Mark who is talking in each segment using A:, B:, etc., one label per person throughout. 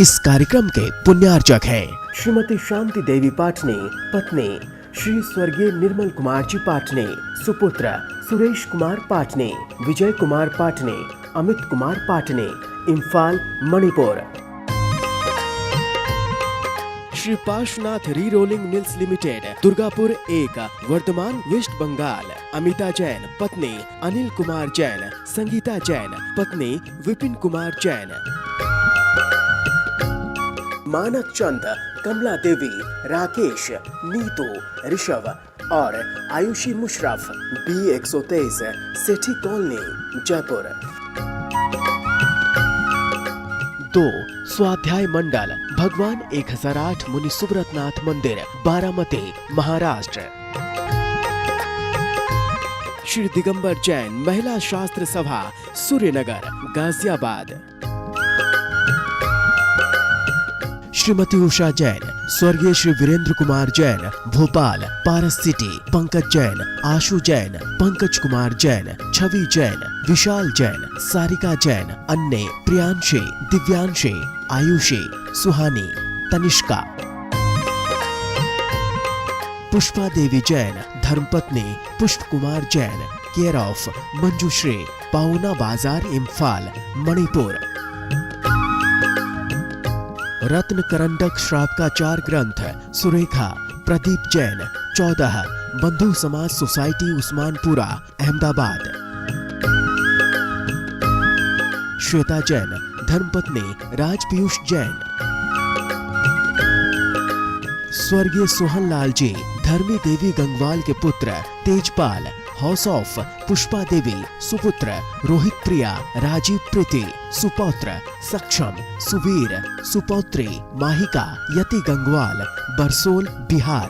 A: इस कार्यक्रम के पुण्यार्चक हैं श्रीमती शांति देवी पाटने, पत्नी श्री स्वर्गीय निर्मल कुमार जी पाटने, सुपुत्र Suresh Kumar पाटने, Vijay Kumar पाटने, Amit Kumar पाटने, Imphal Manipur. Shri Parshwanath re-rolling mills limited, Durgapur 1, Vardhaman, west Bengal. Amita Jain, पत्नी अनिल कुमार जैन, संगीता जैन, पत्नी विपिन कुमार जैन। मानक चंद, कमला देवी, राकेश, नीतू, ऋषभ और आयुषी मुशरफ, B123, सेठी कॉलोनी, जयपुर। 2 स्वाध्याय मंडल, भगवान 1008 मुनि सुब्रतनाथ मंदिर, बारामती, महाराष्ट्र। श्री दिगंबर जैन महिला शास्त्र सभा, सूर्यनगर, गाजियाबाद। श्रीमती उषा जैन, स्वर्गीय श्री वीरेंद्र कुमार जैन, भोपाल, पारस सिटी। पंकज जैन, आशु जैन, पंकज कुमार जैन, छवि जैन, विशाल जैन, सारिका जैन, अन्य प्रियांशी, दिव्यांशी, आयुषी, सुहानी, तनिष्का। पुष्पा देवी जैन, धर्मपत्नी पुष्प कुमार जैन, केयर ऑफ मंजुश्री, पाउना बाजार, इम्फाल, मणिपुर। रत्न करंडक श्रावकाचार ग्रंथ, सुरेखा, प्रदीप जैन, 14, बंधु समाज सोसाइटी, उस्मानपुरा, अहमदाबाद। श्वेता जैन, धर्मपत्नी राज पीयूष जैन। स्वर्गीय सोहन लाल जी, धर्मी देवी गंगवाल के पुत्र, तेजपाल, हाउस ऑफ पुष्पा देवी, सुपुत्र रोहित प्रिया, राजीव प्रीति, सुपौत्र सक्षम, सुवीर, सुपौत्री माहिका, यति गंगवाल, बरसोल, बिहार।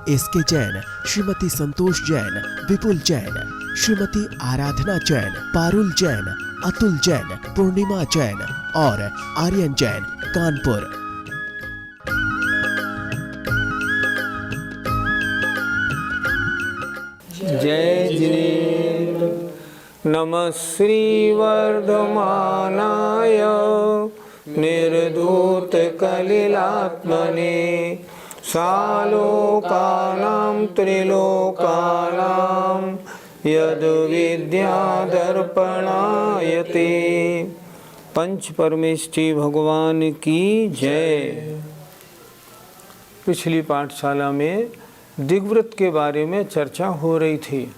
A: एसके जैन, श्रीमती संतोष जैन, विपुल जैन, श्रीमती आराधना जैन, पारुल जैन, अतुल जैन, पूर्णिमा जैन और आर्यन जैन, कानपुर।
B: जय जिनेन्द्र। नमः श्री वर्धमानाय निर्धूत कलिलात्मने, सालोकानां त्रिलोकानां यद् विद्यादर्पणायते। पंच परमेष्ठी भगवान की जय। पिछली पाठशाला में दिग्व्रत के बारे में चर्चा हो रही थी।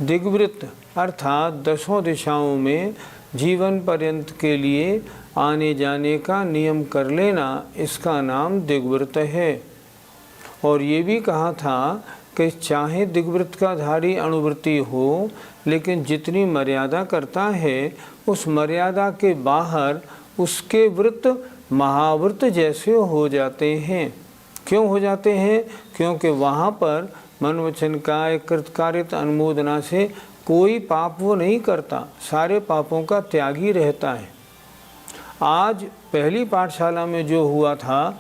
B: दिग्व्रत अर्थात 10 दिशाओं में जीवन पर्यंत के लिए आने जाने का नियम कर लेना, इसका नाम दिग्व्रत है। और ये भी कहा था कि चाहे दिग्व्रत का धारी अणुव्रती हो, लेकिन जितनी मर्यादा करता है उस मर्यादा के बाहर उसके व्रत महाव्रत जैसे हो जाते हैं। क्यों हो जाते हैं? क्योंकि वहाँ पर मन वचन काय कृतकार्यत अनुमोदना से कोई पाप वो नहीं करता, सारे पापों का त्यागी रहता है। आज पहली पाठशाला में जो हुआ था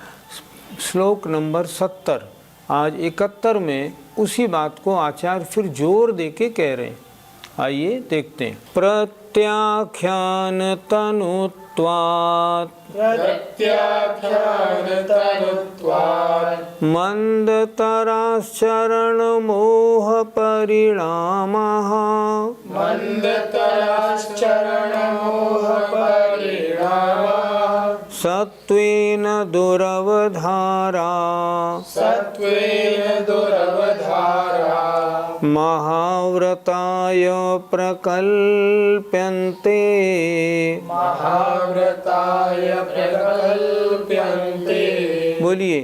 B: श्लोक नंबर 70, आज 71 में उसी बात को आचार्य फिर जोर दे के कह रहे हैं। आइए देखते हैं। प्रत्याख्यान तनुत्वात् मंदतराश्चरण मोह परिणामः सत्वेन दुरवधारा महाव्रताय प्रकल्प्यन्ते बोलिए।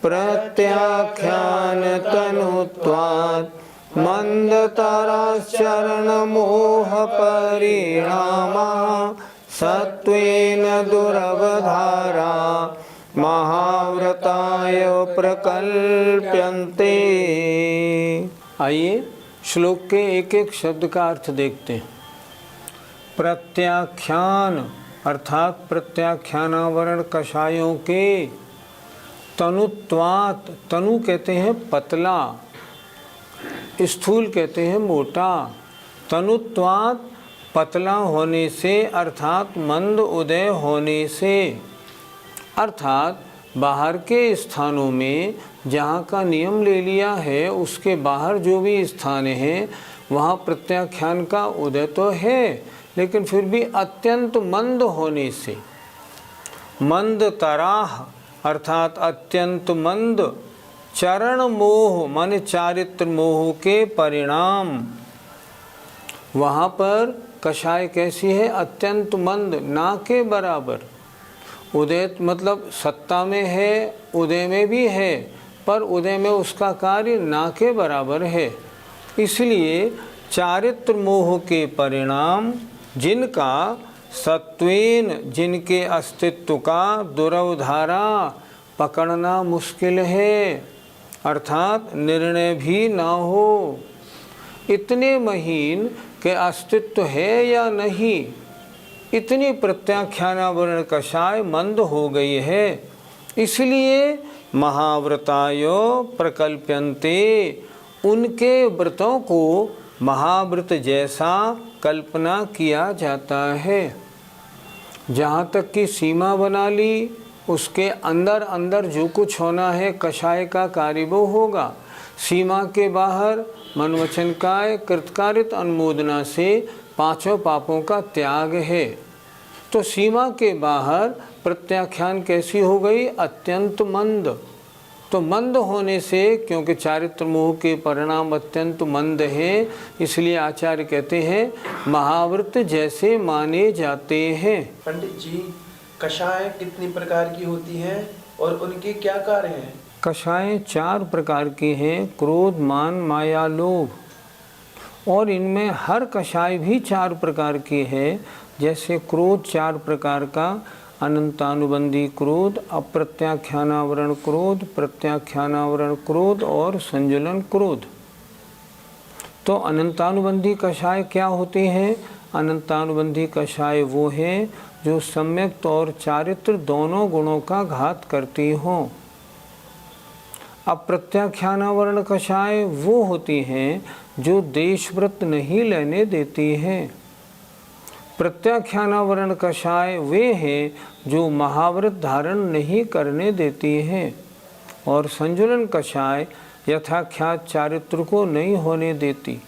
B: प्रत्याख्यान तनुत्वात् मंदतराश्चरण मोह परिणामः सत्वेन दुरवधारा महाव्रताय प्रकल्प्यन्ते। आइए श्लोक के एक एक शब्द का अर्थ देखते हैं। प्रत्याख्यान अर्थात प्रत्याख्यानावरण कषायों के, तनुत्वात्, तनु कहते हैं पतला, स्थूल कहते हैं मोटा, तनुत्वात् पतला होने से अर्थात मंद उदय होने से, अर्थात बाहर के स्थानों में जहाँ का नियम ले लिया है उसके बाहर जो भी स्थान है वहाँ प्रत्याख्यान का उदय तो है, लेकिन फिर भी अत्यंत मंद होने से, मंद तराह अर्थात अत्यंत मंद, चरण मोह मन चारित्र मोह के परिणाम, वहाँ पर कषाय कैसी है? अत्यंत मंद, ना के बराबर। उदय मतलब सत्ता में है, उदय में भी है, पर उदय में उसका कार्य ना के बराबर है। इसलिए चारित्र मोह के परिणाम जिनका सत्वेन, जिनके अस्तित्व का दुरवधारा पकड़ना मुश्किल है, अर्थात निर्णय भी ना हो। इतने महीन के अस्तित्व है या नहीं, इतनी प्रत्याख्यानावरण कषाय मंद हो गई है। इसलिए महाव्रतायो प्रकल्प्यन्ते, उनके व्रतों को महाव्रत जैसा कल्पना किया जाता है। जहाँ तक की सीमा बना ली, उसके अंदर अंदर जो कुछ होना है कषाय का कार्य वो होगा। सीमा के बाहर मन वचन काय कृतकारित अनुमोदना से पांचों पापों का त्याग है। तो सीमा के बाहर प्रत्याख्यान कैसी हो गई? अत्यंत मंद। तो मंद होने से, क्योंकि चारित्र मोह के परिणाम अत्यंत मंद हैं, इसलिए आचार्य कहते हैं महाव्रत जैसे माने जाते हैं।
C: पंडित जी, कषाय कितनी प्रकार की होती हैं और उनके क्या कार्य हैं?
B: कषाय 4 प्रकार के हैं, क्रोध मान माया लोभ, और इनमें हर कषाय भी 4 प्रकार के है। जैसे क्रोध 4 प्रकार का, अनंतानुबंधी क्रोध, अप्रत्याख्यानावरण क्रोध, प्रत्याख्यानावरण क्रोध और संजुलन क्रोध। तो अनंतानुबंधी कषाय क्या होते हैं? अनंतानुबंधी कषाय वो हैं जो सम्यक्त और चारित्र दोनों गुणों का घात करती हों। अप्रत्याख्यानावरण कषाय वो होती हैं जो देशव्रत नहीं लेने देती हैं। प्रत्याख्यानावरण कषाय वे हैं जो महाव्रत धारण नहीं करने देती हैं। और संजुलन कषाय यथाख्यात चारित्र को नहीं होने देती।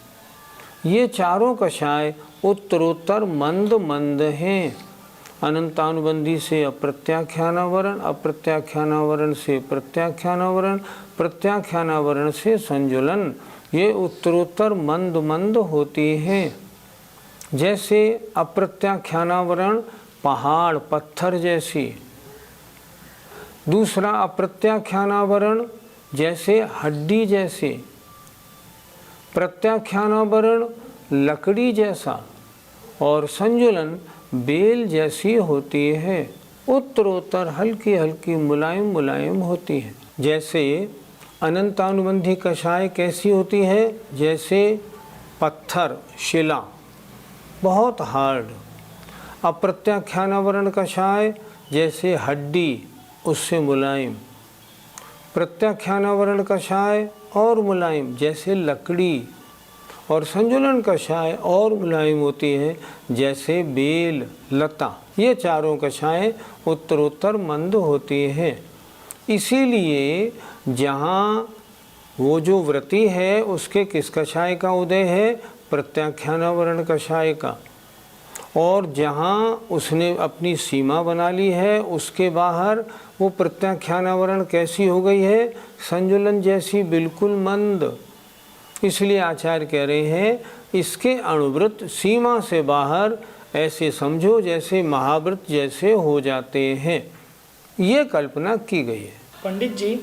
B: ये चारों कषाय उत्तरोत्तर मंद मंद हैं। अनंतानुबंधी से अप्रत्याख्यानावरण, अप्रत्याख्यानावरण से प्रत्याख्यानावरण, प्रत्याख्यानावरण से संजुलन, ये उत्तरोत्तर मंद मंद होती हैं। जैसे अप्रत्याख्यानावरण पहाड़ पत्थर जैसी, दूसरा अप्रत्याख्यानावरण जैसे हड्डी जैसे, प्रत्याख्यानावरण लकड़ी जैसा, और संजुलन बेल जैसी होती है। उत्तरोत्तर हल्की हल्की मुलायम मुलायम होती है। जैसे अनंतानुबंधी कषाय कैसी होती है? जैसे पत्थर शिला, बहुत हार्ड। अप्रत्याख्यानावरण कषाय जैसे हड्डी, उससे मुलायम। प्रत्याख्यानावरण कषाय और मुलायम जैसे लकड़ी, और संजुलन कषाय और मुलायम होती है जैसे बेल लता। ये चारों कषाय उत्तरोत्तर मंद होती हैं। इसीलिए जहाँ वो जो व्रती है उसके किस कषाय का उदय है? प्रत्याख्यानावरण कषाय का। और जहाँ उसने अपनी सीमा बना ली है उसके बाहर वो प्रत्याख्यानावरण कैसी हो गई है? संजुलन जैसी, बिल्कुल मंद। इसलिए आचार्य कह रहे हैं इसके अणुव्रत सीमा से बाहर ऐसे समझो जैसे महाव्रत जैसे हो जाते हैं। ये कल्पना की गई है।
C: पंडित जी,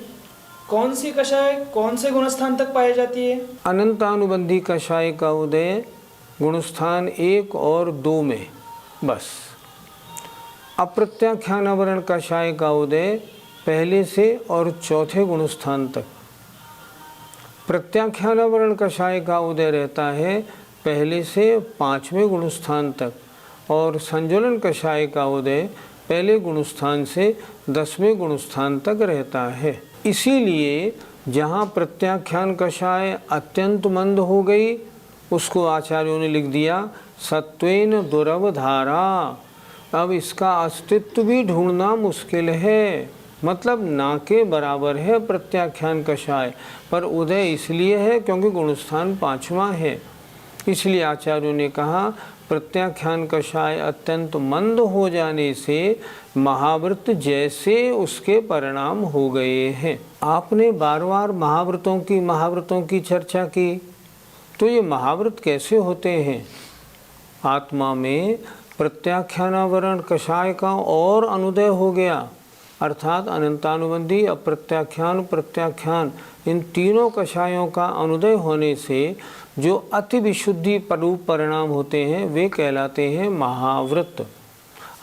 C: कौन सी कषाय कौन से गुणस्थान तक पाई जाती है?
B: अनंतानुबंधी कषाय का उदय गुणस्थान 1 और 2 में बस। अप्रत्याख्यानावरण कषाय का उदय पहले से और 4थे गुणस्थान तक। प्रत्याख्यानावरण कषाय का उदय रहता है पहले से 5वें गुणस्थान तक, और संजुलन कषाय का उदय पहले गुणस्थान से 10वें गुणस्थान तक रहता है। इसीलिए जहाँ प्रत्याख्यान कषाय अत्यंत मंद हो गई उसको आचार्यों ने लिख दिया सत्वेन दुरवधारा। अब इसका अस्तित्व भी ढूंढना मुश्किल है, मतलब ना के बराबर है प्रत्याख्यान कषाय, पर उदय इसलिए है क्योंकि गुणस्थान 5वां है। इसलिए आचार्यों ने कहा प्रत्याख्यान कषाय अत्यंत मंद हो जाने से महाव्रत जैसे उसके परिणाम हो गए हैं। आपने बार बार महाव्रतों की चर्चा की, तो ये महाव्रत कैसे होते हैं? आत्मा में प्रत्याख्यानावरण कषाय का और अनुदय हो गया, अर्थात अनंतानुबंधी, अप्रत्याख्यान, प्रत्याख्यान, इन तीनों कषायों का अनुदय होने से जो अति विशुद्धि रूप परिणाम होते हैं वे कहलाते हैं महाव्रत।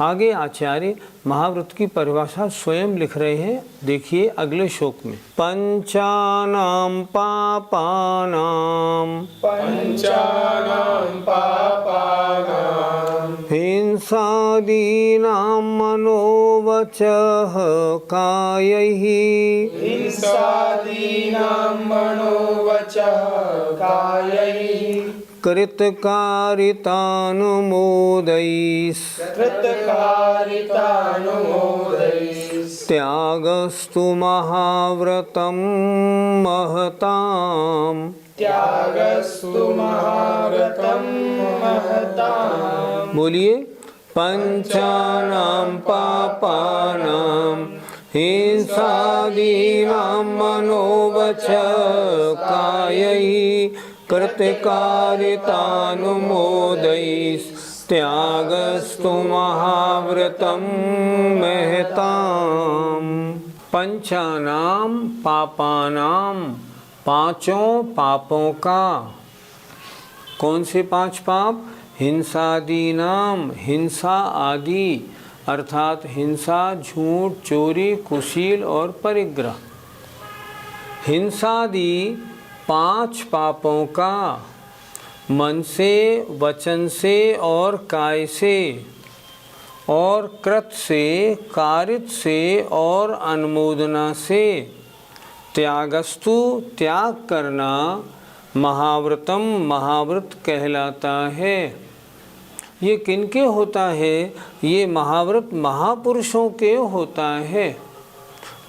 B: आगे आचार्य महाव्रत की परिभाषा स्वयं लिख रहे हैं, देखिए अगले श्लोक में। पंचानाम पापानाम हिंसादीनां मनोवचः कायैः त्यागस्तु महाव्रतं महताम्। बोलिए, पंचानां पापानां हिंसादीनां मनोवचः कायैः कृतकारितानुमोदैस्त्यागस्तु महाव्रतं महताम्। पंचानां पापानां, पांचों पापों का। कौन से 5 पाप? हिंसादीनाम, हिंसा आदि, अर्थात हिंसा, झूठ, चोरी, कुशील और परिग्रह। हिंसादि 5 पापों का, मन से, वचन से और काय से, और कृत से, कारित से और अनुमोदना से। त्यागस्तु, त्याग करना, महाव्रतम, महाव्रत कहलाता है। ये किनके होता है? ये महाव्रत महापुरुषों के होता है।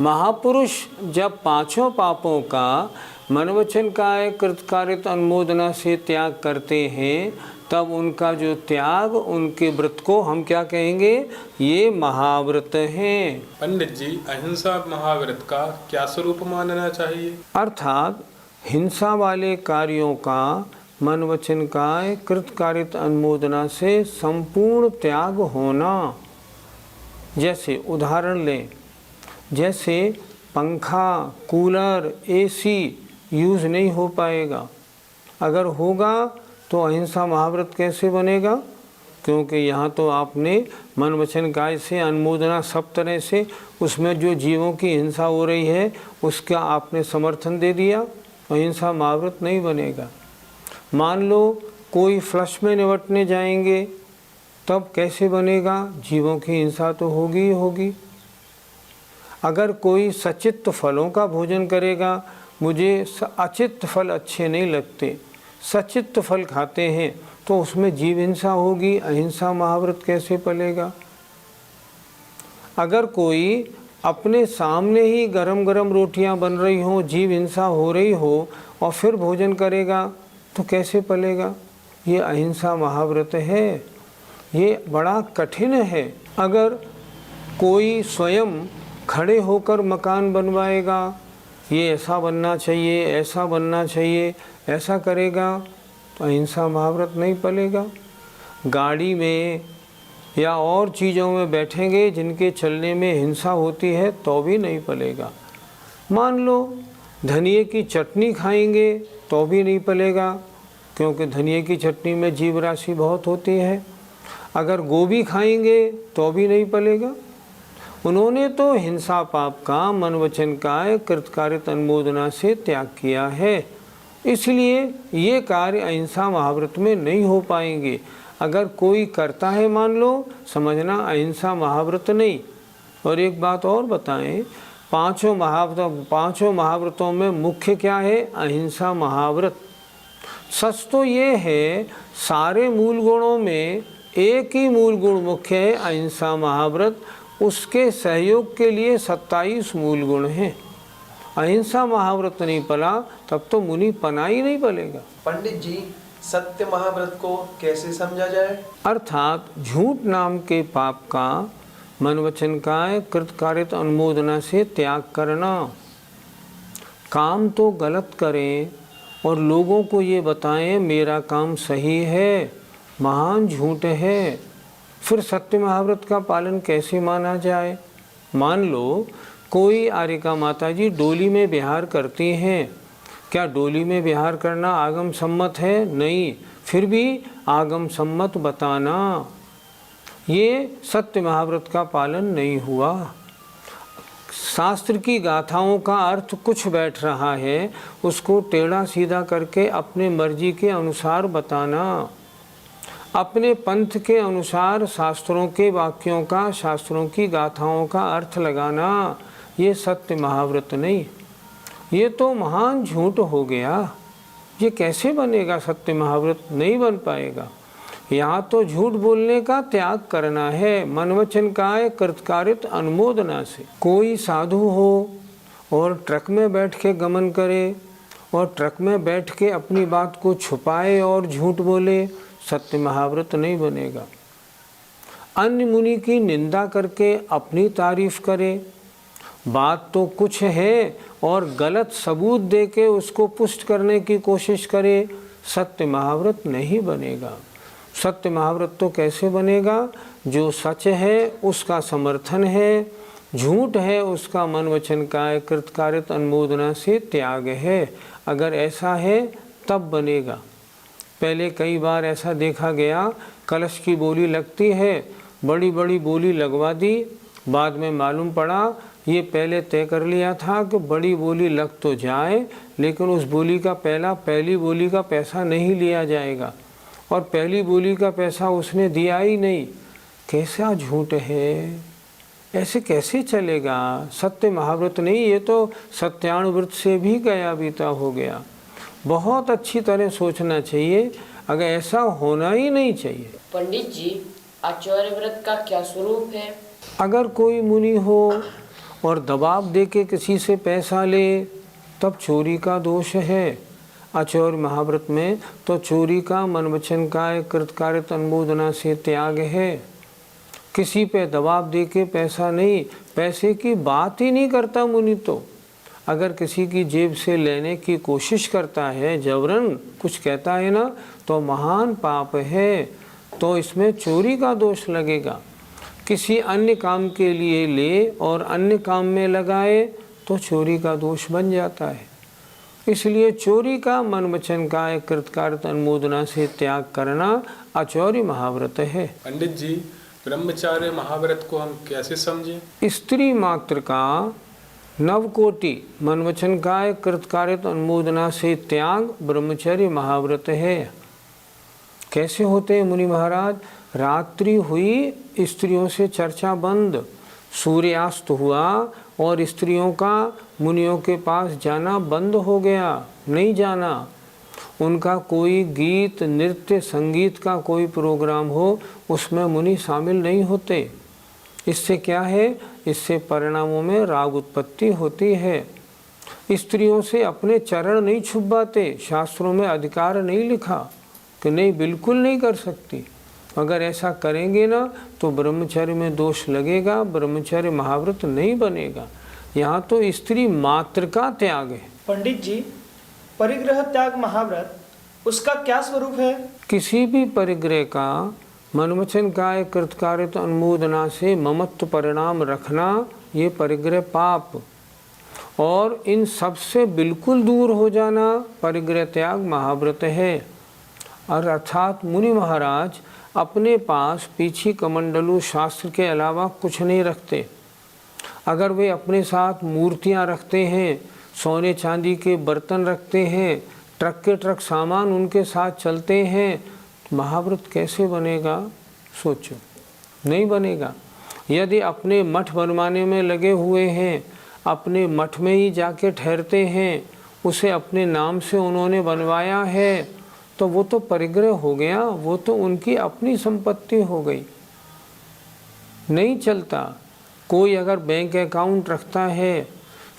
B: महापुरुष जब 5 पापों का मन वचन काय कृतकारित अनुमोदना से त्याग करते हैं, तब उनका जो त्याग, उनके व्रत को हम क्या कहेंगे? ये महाव्रत हैं।
D: पंडित जी, अहिंसा महाव्रत का क्या स्वरूप मानना चाहिए?
B: अर्थात हिंसा वाले कार्यों का मन वचन काय कृतकारित अनुमोदना से संपूर्ण त्याग होना। जैसे उदाहरण लें, जैसे पंखा, कूलर, एसी यूज़ नहीं हो पाएगा, अगर होगा तो अहिंसा महाव्रत कैसे बनेगा? क्योंकि यहाँ तो आपने मन वचन काय से अनुमोदना सब तरह से, उसमें जो जीवों की हिंसा हो रही है उसका आपने समर्थन दे दिया, अहिंसा महाव्रत नहीं बनेगा। मान लो कोई फ्लश में निपटने जाएंगे, तब कैसे बनेगा? जीवों की हिंसा तो होगी ही होगी। अगर कोई सचित्त फलों का भोजन करेगा, मुझे अचित्त फल अच्छे नहीं लगते, सचित्त फल खाते हैं, तो उसमें जीव हिंसा होगी, अहिंसा महाव्रत कैसे पलेगा? अगर कोई अपने सामने ही गरम गरम रोटियां बन रही हों, जीव हिंसा हो रही हो, और फिर भोजन करेगा तो कैसे पलेगा? ये अहिंसा महाव्रत है। ये बड़ा कठिन है। अगर कोई स्वयं खड़े होकर मकान बनवाएगा, ये ऐसा बनना चाहिए, ऐसा बनना चाहिए, ऐसा करेगा तो अहिंसा महाव्रत नहीं पलेगा। गाड़ी में या और चीज़ों में बैठेंगे जिनके चलने में हिंसा होती है तो भी नहीं पलेगा। मान लो धनिये की चटनी खाएंगे तो भी नहीं पलेगा, क्योंकि धनिये की चटनी में जीव राशि बहुत होती है। अगर गोभी खाएंगे तो भी नहीं पलेगा। उन्होंने तो हिंसा पाप का मन वचन काय कृतकारित अनुमोदना से त्याग किया है, इसलिए ये कार्य अहिंसा महाव्रत में नहीं हो पाएंगे। अगर कोई करता है, मान लो, समझना अहिंसा महाव्रत नहीं। और एक बात और बताएं, पांचों महाव्रतों में मुख्य क्या है? अहिंसा महाव्रत। सच तो ये है, सारे मूल गुणों में एक ही मूल गुण मुख्य है, अहिंसा महाव्रत। उसके सहयोग के लिए 27 मूल गुण हैं। अहिंसा महाव्रत नहीं पला तब तो मुनि पना ही नहीं पलेगा।
C: पंडित जी, सत्य महाव्रत को कैसे समझा जाए?
B: अर्थात झूठ नाम के पाप का मन वचन काया कृतकार्यत अनुमोदना से त्याग करना। काम तो गलत करें और लोगों को ये बताएं मेरा काम सही है, महान झूठ है। फिर सत्य महाव्रत का पालन कैसे माना जाए? मान लो कोई आर्यिका माता जी डोली में विहार करती हैं, क्या डोली में विहार करना आगम सम्मत है? नहीं, फिर भी आगम सम्मत बताना, ये सत्य महाव्रत का पालन नहीं हुआ। शास्त्र की गाथाओं का अर्थ कुछ बैठ रहा है, उसको टेढ़ा सीधा करके अपने मर्जी के अनुसार बताना, अपने पंथ के अनुसार शास्त्रों के वाक्यों का, शास्त्रों की गाथाओं का अर्थ लगाना, ये सत्य महाव्रत नहीं, ये तो महान झूठ हो गया। ये कैसे बनेगा? सत्य महाव्रत नहीं बन पाएगा। यहाँ तो झूठ बोलने का त्याग करना है, मन वचन काया कृतकार्यत अनुमोदना से। कोई साधु हो और ट्रक में बैठ के गमन करे और ट्रक में बैठ के अपनी बात को छुपाए और झूठ बोले, सत्य महाव्रत नहीं बनेगा। अन्य मुनि की निंदा करके अपनी तारीफ करे, बात तो कुछ है और गलत सबूत दे के उसको पुष्ट करने की कोशिश करे, सत्य महाव्रत नहीं बनेगा। सत्य महाव्रत तो कैसे बनेगा? जो सच है उसका समर्थन है, झूठ है उसका मन वचन काया कृतकार्यत अनुमोदना से त्याग है। अगर ऐसा है तब बनेगा। पहले कई बार ऐसा देखा गया, कलश की बोली लगती है, बड़ी बड़ी बोली लगवा दी, बाद में मालूम पड़ा ये पहले तय कर लिया था कि बड़ी बोली लग तो जाए लेकिन उस बोली का पहली बोली का पैसा नहीं लिया जाएगा, और पहली बोली का पैसा उसने दिया ही नहीं। कैसा झूठ है, ऐसे कैसे चलेगा? सत्य महाव्रत नहीं, ये तो सत्यानुव्रत से भी गया बीता हो गया। बहुत अच्छी तरह सोचना चाहिए, अगर ऐसा होना ही नहीं चाहिए।
E: पंडित जी, आचार्य व्रत का क्या स्वरूप है?
B: अगर कोई मुनि हो और दबाव दे के किसी से पैसा ले तब चोरी का दोष है। आचार्य महाव्रत में तो चोरी का मन वचन काया कृतकार्यत अनुमोदना से त्याग है। किसी पे दबाव दे के पैसा नहीं, पैसे की बात ही नहीं करता मुनि तो। अगर किसी की जेब से लेने की कोशिश करता है, जबरन कुछ कहता है ना, तो महान पाप है, तो इसमें चोरी का दोष लगेगा। किसी अन्य काम के लिए ले और अन्य काम में लगाए तो चोरी का दोष बन जाता है। इसलिए चोरी का मन वचन काया कृतकार्यत अनुमोदना से त्याग करना आचार्य महाव्रत है।
D: पंडित जी, ब्रह्मचार्य महाव्रत को हम कैसे समझें?
B: स्त्री मात्र का नवकोटि मन वचन काया कृतकार्यत अनुमोदना से त्याग ब्रह्मचर्य महाव्रत है। कैसे होते हैं मुनि महाराज? रात्रि हुई, स्त्रियों से चर्चा बंद, सूर्यास्त हुआ और स्त्रियों का मुनियों के पास जाना बंद हो गया, नहीं जाना। उनका कोई गीत नृत्य संगीत का कोई प्रोग्राम हो उसमें मुनि शामिल नहीं होते। इससे क्या है? इससे परिणामों में राग उत्पत्ति होती है। स्त्रियों से अपने चरण नहीं छुपाते, शास्त्रों में अधिकार नहीं लिखा कि नहीं, बिल्कुल नहीं कर सकती। अगर ऐसा करेंगे ना तो ब्रह्मचर्य में दोष लगेगा, ब्रह्मचर्य महाव्रत नहीं बनेगा। यहाँ तो स्त्री मात्र का त्याग है।
F: पंडित जी, परिग्रह त्याग महाव्रत, उसका क्या स्वरूप है?
B: किसी भी परिग्रह का मन वचन काया कृतकार्यत अनुमोदना से ममत्व परिणाम रखना, ये परिग्रह पाप, और इन सब से बिल्कुल दूर हो जाना परिग्रह त्याग महाव्रत है। और अर्थात मुनि महाराज अपने पास पीछी कमंडलू शास्त्र के अलावा कुछ नहीं रखते। अगर वे अपने साथ मूर्तियां रखते हैं, सोने चांदी के बर्तन रखते हैं, ट्रक के ट्रक सामान उनके साथ चलते हैं, तो महाव्रत कैसे बनेगा? सोचो, नहीं बनेगा। यदि अपने मठ बनवाने में लगे हुए हैं, अपने मठ में ही जाके ठहरते हैं, उसे अपने नाम से उन्होंने बनवाया है, तो वो तो परिग्रह हो गया, वो तो उनकी अपनी संपत्ति हो गई, नहीं चलता। कोई अगर बैंक अकाउंट रखता है,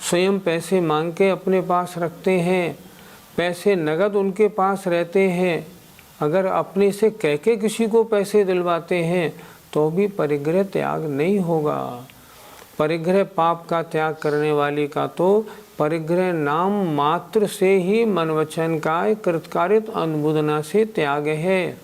B: स्वयं पैसे मांग के अपने पास रखते हैं, पैसे नगद उनके पास रहते हैं, अगर अपने से कह के किसी को पैसे दिलवाते हैं तो भी परिग्रह त्याग नहीं होगा। परिग्रह पाप का त्याग करने वाली का तो परिग्रह नाम मात्र से ही मन वचन का कृतकारित अनुमोदना से त्याग है।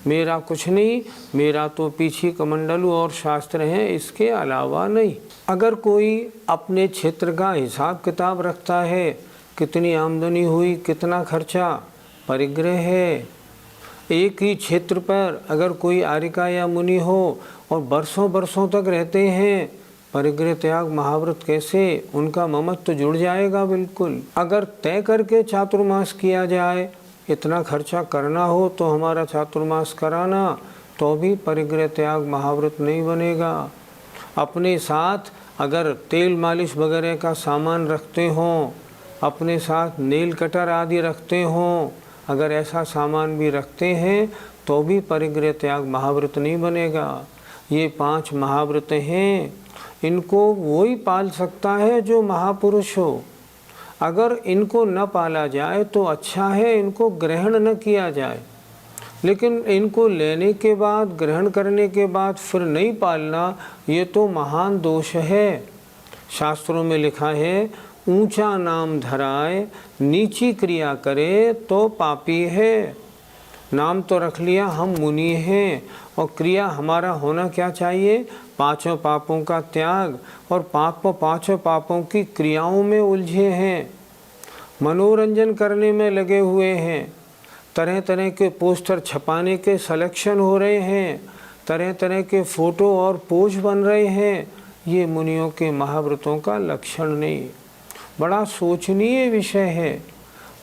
B: मेरा कुछ नहीं, मेरा तो पीछे कमंडलू और शास्त्र हैं, इसके अलावा नहीं। अगर कोई अपने क्षेत्र का हिसाब किताब रखता है, कितनी आमदनी हुई, कितना खर्चा, परिग्रह है। एक ही क्षेत्र पर अगर कोई आर्यिका या मुनि हो और बरसों बरसों तक रहते हैं, परिग्रह त्याग महाव्रत कैसे, उनका ममत्व जुड़ जाएगा बिल्कुल। अगर तय करके चातुर्मास किया जाए, इतना खर्चा करना हो तो हमारा चातुर्मास कराना, तो भी परिग्रह त्याग महाव्रत नहीं बनेगा। अपने साथ अगर तेल मालिश वगैरह का सामान रखते हों, अपने साथ नेल कटर आदि रखते हों, अगर ऐसा सामान भी रखते हैं तो भी परिग्रह त्याग महाव्रत नहीं बनेगा। ये 5 महाव्रत हैं, इनको वही पाल सकता है जो महापुरुष हो। अगर इनको न पाला जाए तो अच्छा है, इनको ग्रहण न किया जाए, लेकिन इनको लेने के बाद, ग्रहण करने के बाद फिर नहीं पालना, ये तो महान दोष है। शास्त्रों में लिखा है, ऊंचा नाम धराए नीची क्रिया करे तो पापी है। नाम तो रख लिया हम मुनि हैं, और क्रिया हमारा होना क्या चाहिए, 5 पापों का त्याग। और 5 पापों की क्रियाओं में उलझे हैं, मनोरंजन करने में लगे हुए हैं, तरह तरह के पोस्टर छपाने के सिलेक्शन हो रहे हैं, तरह तरह के फोटो और पोज बन रहे हैं। ये मुनियों के महाव्रतों का लक्षण नहीं। बड़ा सोचनीय विषय है।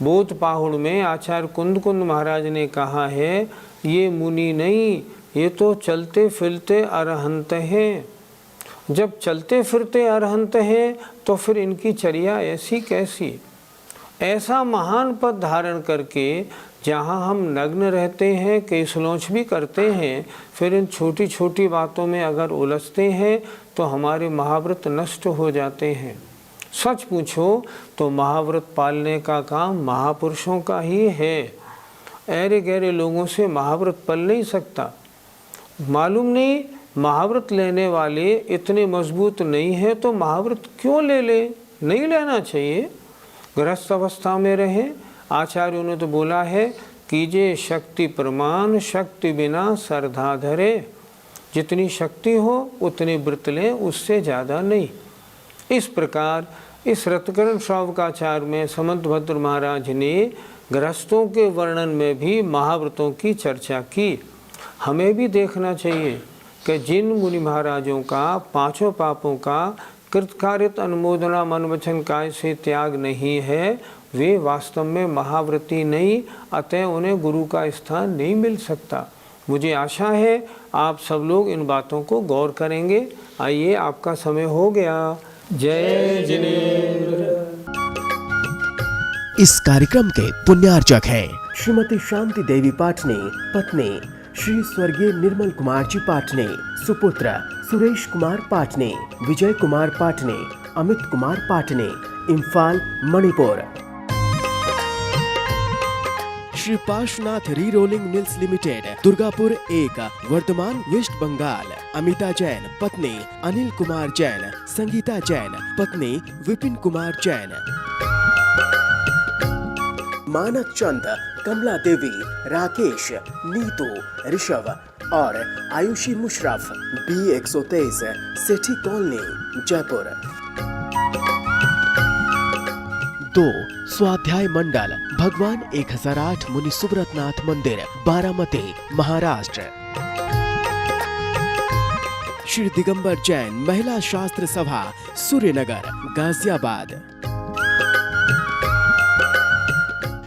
B: बोध पाहुड़ में आचार्य कुंद महाराज ने कहा है, ये मुनि नहीं, ये तो चलते फिरते अरहंत हैं। जब चलते फिरते अरहंत हैं तो फिर इनकी चर्या ऐसी कैसी। ऐसा महान पद धारण करके जहाँ हम नग्न रहते हैं, केसलोच भी करते हैं, फिर इन छोटी छोटी बातों में अगर उलझते हैं तो हमारे महाव्रत नष्ट हो जाते हैं। सच पूछो तो महाव्रत पालने का काम महापुरुषों का ही है। ऐरे गहरे लोगों से महाव्रत पल नहीं सकता। मालूम नहीं महाव्रत लेने वाले इतने मजबूत नहीं है तो महाव्रत क्यों ले, नहीं लेना चाहिए। गृहस्थ अवस्था में रहे। आचार्यों ने तो बोला है, कीजिए शक्ति प्रमाण, शक्ति बिना श्रद्धा धरे। जितनी शक्ति हो उतने व्रत लें, उससे ज़्यादा नहीं। इस प्रकार इस रत्नकरण श्रावकाचार में समंतभद्र महाराज ने गृहस्थों के वर्णन में भी महाव्रतों की चर्चा की। हमें भी देखना चाहिए कि जिन मुनि महाराजों का 5 पापों का कृतकारित अनुमोदना मन वचन काय से त्याग नहीं है, वे वास्तव में महाव्रती नहीं, अतः उन्हें गुरु का स्थान नहीं मिल सकता। मुझे आशा है आप सब लोग इन बातों को गौर करेंगे। आइए, आपका समय हो गया। जय जिनेंद्र।
A: इस कार्यक्रम के पुण्यार्चक हैं श्रीमती शांति देवी पाटने, पत्नी श्री स्वर्गीय निर्मल कुमार जी पाटने, सुपुत्र Suresh Kumar पाटने, Vijay Kumar पाटने, Amit Kumar पाटने, Imphal, Manipur. Shri Parshwanath re-rolling mills limited, Durgapur 1, Vardhaman, west Bengal. Amita Jain, पत्नी अनिल कुमार जैन, संगीता जैन, पत्नी विपिन कुमार जैन। मानक चंद, कमला देवी, राकेश, नीतू, ऋषभ और आयुषी मुशरफ, B123, सेठी कॉलोनी, जयपुर। 2, स्वाध्याय मंडल, भगवान 1008 मुनि सुब्रतनाथ मंदिर, बारामती, महाराष्ट्र। श्री दिगंबर जैन महिला शास्त्र सभा, सूर्यनगर, गाजियाबाद।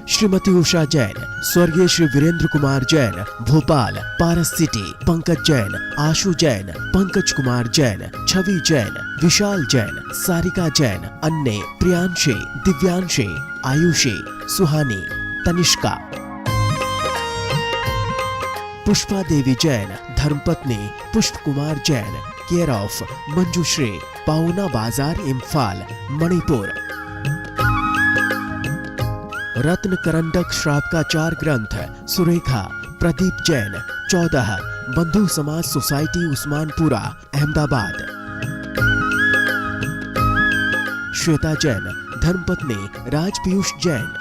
A: श्रीमती उषा जैन, स्वर्गीय श्री वीरेंद्र कुमार जैन, भोपाल, पारस सिटी। पंकज जैन, आशु जैन, पंकज कुमार जैन, छवि जैन, विशाल जैन, सारिका जैन, अन्य, प्रियांशी, दिव्यांशी, आयुषी, सुहानी, तनिष्का। पुष्पा देवी जैन धर्मपत्नी पुष्प कुमार जैन केयर ऑफ मंजुश्री पाउना बाजार इम्फाल मणिपुर। रत्न करंडक श्रावकाचार ग्रंथ सुरेखा प्रदीप जैन 14 बंधु समाज सोसाइटी उस्मानपुरा अहमदाबाद। श्वेता जैन धर्मपत्नी राज पीयूष जैन।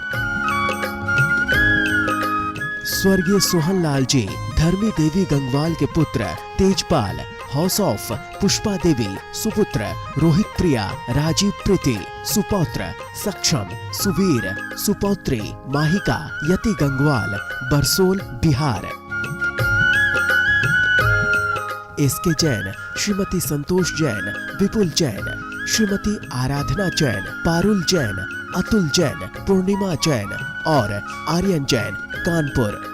A: स्वर्गीय सोहनलाल जी धर्मी देवी गंगवाल के पुत्र तेजपाल हाउस ऑफ पुष्पा देवी सुपुत्र रोहित प्रिया राजीव प्रीति सुपौत्र सक्षम सुवीर सुपौत्री माहिका यति गंगवाल बरसोल बिहार। एसके जैन श्रीमती संतोष जैन विपुल जैन श्रीमती आराधना जैन पारुल जैन अतुल जैन पूर्णिमा जैन और आर्यन जैन कानपुर।